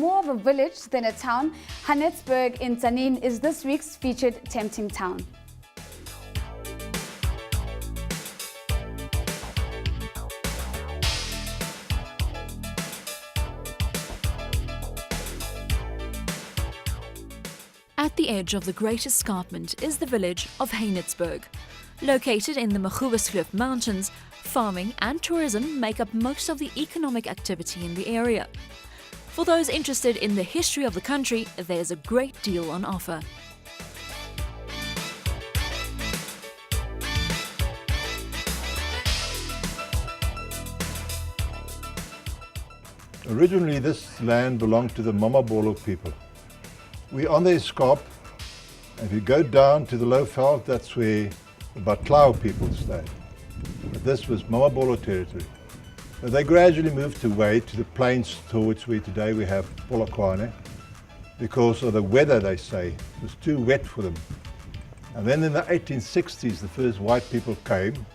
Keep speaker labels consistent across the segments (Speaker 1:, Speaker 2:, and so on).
Speaker 1: more of a village than a town, Haenertsburg in Tzaneen is this week's featured tempting town.
Speaker 2: At the edge of the Great Escarpment is the village of Haenertsburg. Located in the Magoebaskloof Mountains, farming and tourism make up most of the economic activity in the area. For those interested in the history of the country, there's a great deal on offer.
Speaker 3: Originally, this land belonged to the Magoebaskloof people. We're on the escarp, and if you go down to the low veld, that's where the Batlao people stayed. But this was Magoebaskloof territory. But they gradually moved away to the plains towards where today we have Polokwane, because of the weather, they say. It was too wet for them. And then in the 1860s, the first white people came,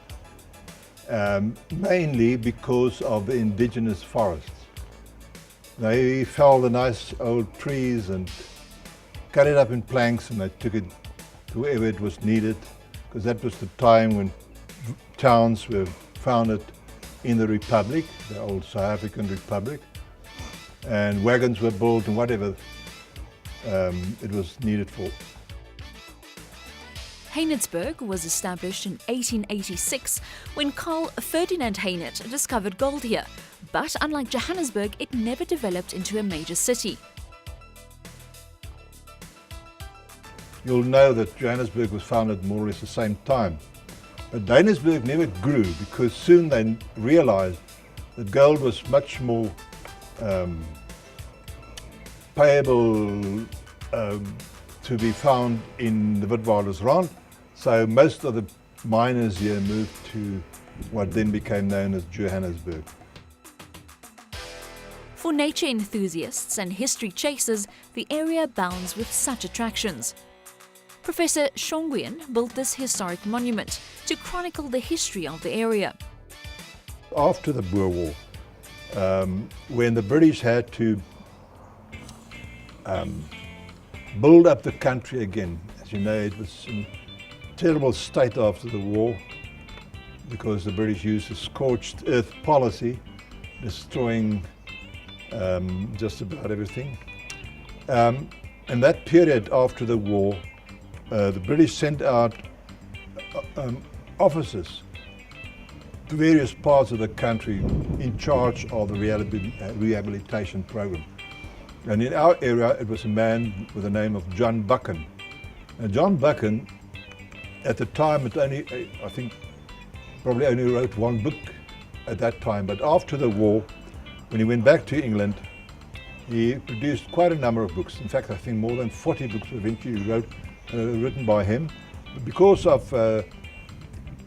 Speaker 3: mainly because of the indigenous forests. They felled the nice old trees and cut it up in planks, and they took it to wherever it was needed, because that was the time when towns were founded in the Republic, the old South African Republic, and wagons were built and whatever it was needed for.
Speaker 2: Haenertsburg was established in 1886 when Carl Ferdinand Haenert discovered gold here, but unlike Johannesburg, it never developed into a major city.
Speaker 3: You'll know that Johannesburg was founded more or less the same time. But Haenertsburg never grew because soon they realized that gold was much more payable to be found in the Witwatersrand. So most of the miners here moved to what then became known as Johannesburg.
Speaker 2: For nature enthusiasts and history chasers, the area abounds with such attractions. Professor Shongwian built this historic monument to chronicle the history of the area.
Speaker 3: After the Boer War, when the British had to build up the country again, as you know, it was in a terrible state after the war because the British used a scorched earth policy, destroying just about everything. In that period after the war, the British sent out officers to various parts of the country in charge of the rehabilitation program. And in our area, it was a man with the name of John Buchan. And John Buchan, at the time, I think, probably only wrote one book at that time. But after the war, when he went back to England, he produced quite a number of books. In fact, I think more than 40 books eventually written by him. Because of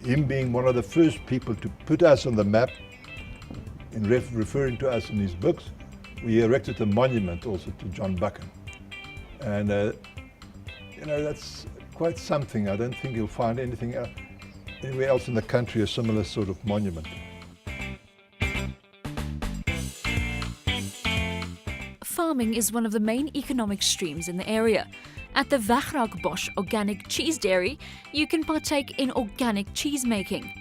Speaker 3: him being one of the first people to put us on the map, in referring to us in his books, we erected a monument also to John Buchan. And you know, that's quite something. I don't think you'll find anything anywhere else in the country a similar sort of monument.
Speaker 2: Farming is one of the main economic streams in the area. At the Wagrakbosch Organic Cheese Dairy, you can partake in organic cheese making.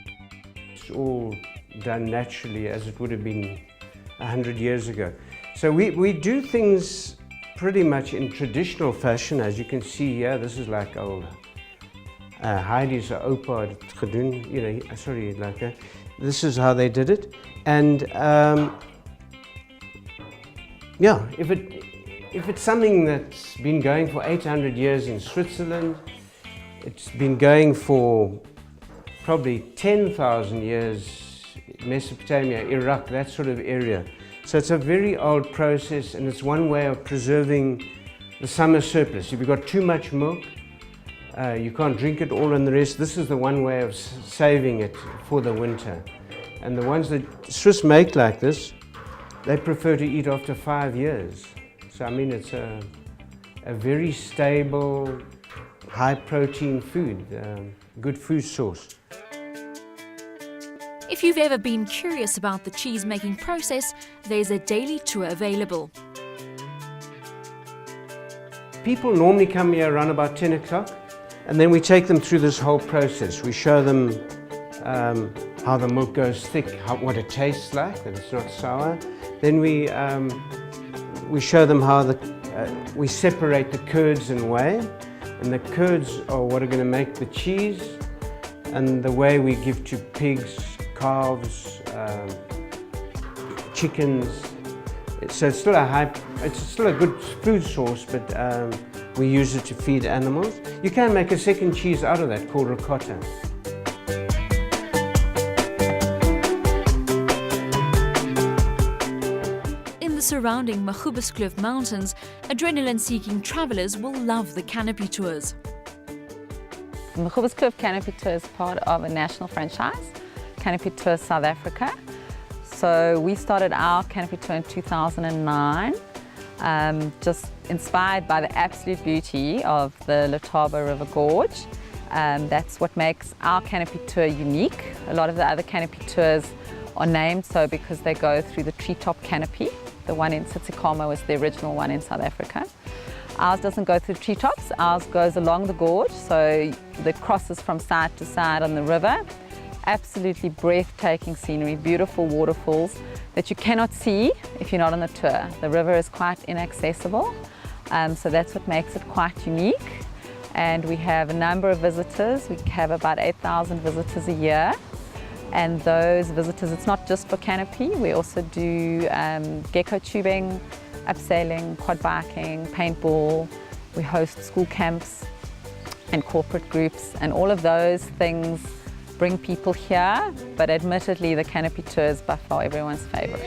Speaker 4: It's all done naturally as it would have been 100 years ago. So we do things pretty much in traditional fashion. As you can see here, this is like old Heidi's opa het gedoen, you know, sorry, like that. This is how they did it. And yeah, if it's something that's been going for 800 years in Switzerland, it's been going for probably 10,000 years in Mesopotamia, Iraq, that sort of area. So it's a very old process, and it's one way of preserving the summer surplus. If you've got too much milk, you can't drink it all and the rest. This is the one way of saving it for the winter. And the ones that Swiss make like this, they prefer to eat after 5 years. So I mean, it's a very stable, high protein food, good food source.
Speaker 2: If you've ever been curious about the cheese making process, there's a daily tour available.
Speaker 4: People normally come here around about 10 o'clock, and then we take them through this whole process. We show them how the milk goes thick, what it tastes like, that it's not sour. Then we show them how we separate the curds and whey, and the curds are what are going to make the cheese, and the whey we give to pigs, calves, chickens. So it's still a good food source, but we use it to feed animals. You can make a second cheese out of that called ricotta.
Speaker 2: In the surrounding Magoebaskloof Mountains, adrenaline-seeking travellers will love the canopy tours.
Speaker 5: The Magoebaskloof Canopy Tour is part of a national franchise, Canopy Tour South Africa. So we started our canopy tour in 2009, just inspired by the absolute beauty of the Letaba River Gorge. That's what makes our canopy tour unique. A lot of the other canopy tours are named so because they go through the treetop canopy. The one in Tsitsikamma was the original one in South Africa. Ours doesn't go through treetops, ours goes along the gorge, so it crosses from side to side on the river. Absolutely breathtaking scenery, beautiful waterfalls that you cannot see if you're not on the tour. The river is quite inaccessible, so that's what makes it quite unique. And we have a number of visitors. We have about 8,000 visitors a year. And those visitors, it's not just for canopy, we also do gecko tubing, abseiling, quad biking, paintball. We host school camps and corporate groups, and all of those things bring people here, but admittedly the canopy tour is by far everyone's favourite.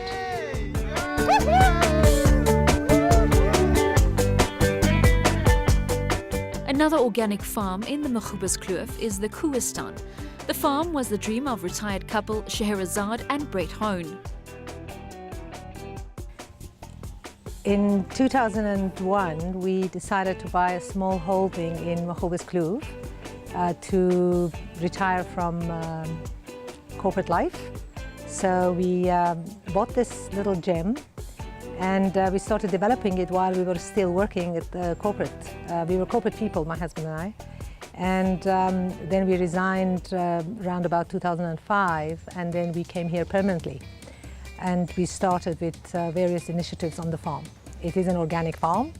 Speaker 2: Another organic farm in the Magoebaskloof is the Koeistan. The farm was the dream of retired couple Scheherazade and Brett Hone.
Speaker 6: In 2001, we decided to buy a small holding in Magoebaskloof to retire from corporate life. So we bought this little gem, and we started developing it while we were still working at the corporate. We were corporate people, my husband and I. And then we resigned around about 2005, and then we came here permanently. And we started with various initiatives on the farm. It is an organic farm,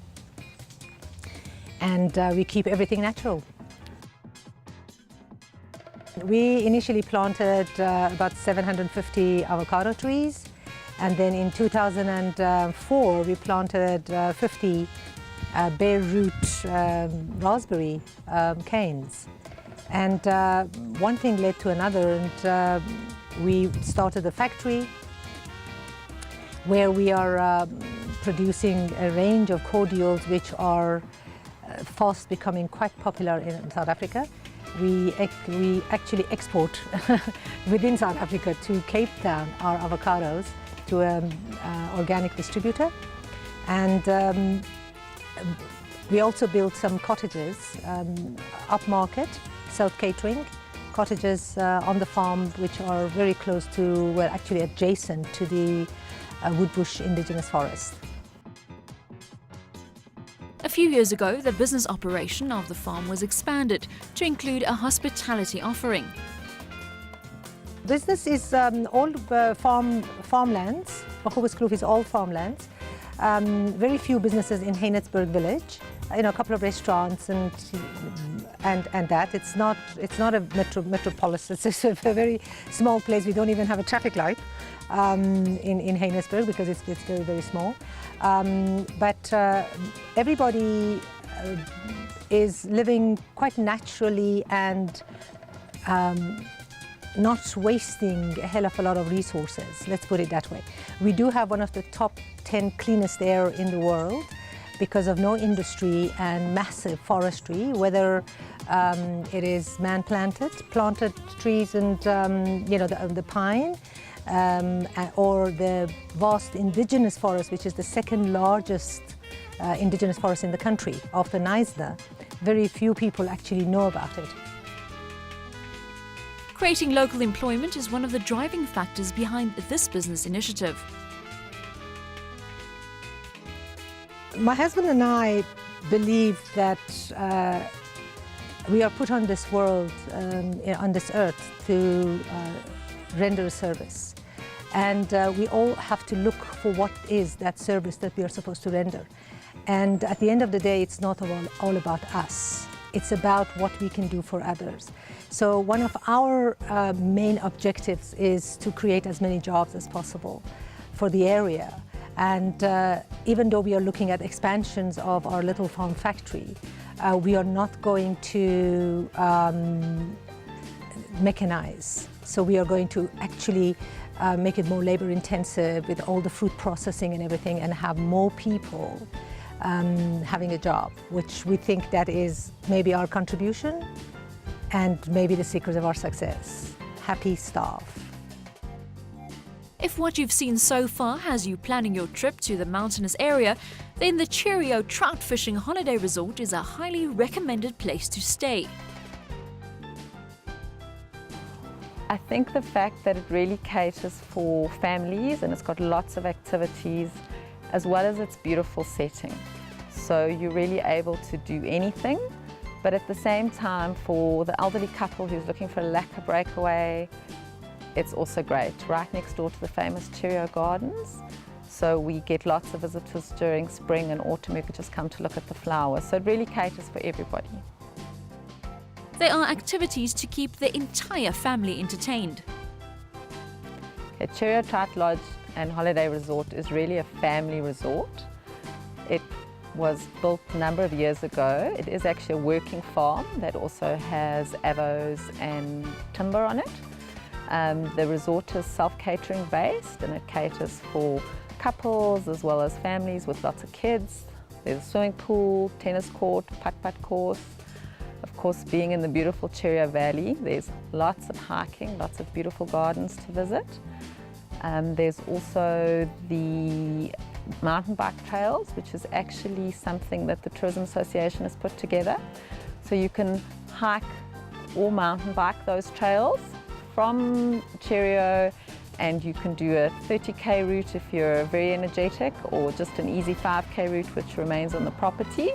Speaker 6: and we keep everything natural. We initially planted about 750 avocado trees, and then in 2004 we planted 50 bare root raspberry canes. And one thing led to another, and we started a factory where we are producing a range of cordials which are fast becoming quite popular in South Africa. We actually export within South Africa to Cape Town our avocados to an organic distributor. And we also built some cottages, upmarket, self-catering cottages on the farm, which are very close to, well, actually adjacent to the Woodbush Indigenous Forest.
Speaker 2: A few years ago, the business operation of the farm was expanded to include a hospitality offering.
Speaker 6: Business is all farmlands. Magoebaskloof is all farmlands. Very few businesses in Haenertsburg village. You know, a couple of restaurants and that. It's not a metropolis. It's a very small place. We don't even have a traffic light in Haenertsburg because it's very, very small. But everybody is living quite naturally and not wasting a hell of a lot of resources, let's put it that way. We do have one of the top 10 cleanest air in the world because of no industry and massive forestry, whether it is man-planted trees and you know, the pine, or the vast indigenous forest, which is the second largest indigenous forest in the country after Neisner. Very few people actually know about it.
Speaker 2: Creating local employment is one of the driving factors behind this business initiative.
Speaker 6: My husband and I believe that we are put on this world, on this earth, to render a service. And we all have to look for what is that service that we are supposed to render. And at the end of the day, it's not all about us. It's about what we can do for others. So one of our main objectives is to create as many jobs as possible for the area. And even though we are looking at expansions of our little farm factory, we are not going to mechanize. So we are going to actually make it more labor intensive with all the fruit processing and everything, and have more people having a job, which we think that is maybe our contribution and maybe the secret of our success. Happy staff.
Speaker 2: If what you've seen so far has you planning your trip to the mountainous area, then the Cheerio Trout Fishing Holiday Resort is a highly recommended place to stay.
Speaker 5: I think the fact that it really caters for families and it's got lots of activities, as well as its beautiful setting. So you're really able to do anything, but at the same time, for the elderly couple who's looking for a lacquer breakaway, it's also great. Right next door to the famous Cheerio Gardens. So we get lots of visitors during spring and autumn who could just come to look at the flowers. So it really caters for everybody.
Speaker 2: There are activities to keep the entire family entertained.
Speaker 5: Cheerio Trout Lodge and Holiday Resort is really a family resort. It was built a number of years ago. It is actually a working farm that also has avos and timber on it. The resort is self-catering based, and it caters for couples as well as families with lots of kids. There's a swimming pool, tennis court, putt-putt course. Of course, being in the beautiful Cheerio Valley, there's lots of hiking, lots of beautiful gardens to visit. There's also the mountain bike trails, which is actually something that the Tourism Association has put together. So you can hike or mountain bike those trails from Cheerio, and you can do a 30k route if you're very energetic, or just an easy 5k route which remains on the property.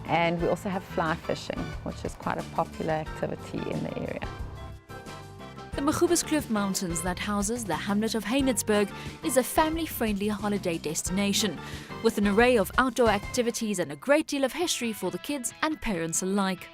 Speaker 5: And we also have fly fishing, which is quite a popular activity in the area.
Speaker 2: The Magoebaskloof Mountains that houses the hamlet of Haenertsburg is a family-friendly holiday destination with an array of outdoor activities and a great deal of history for the kids and parents alike.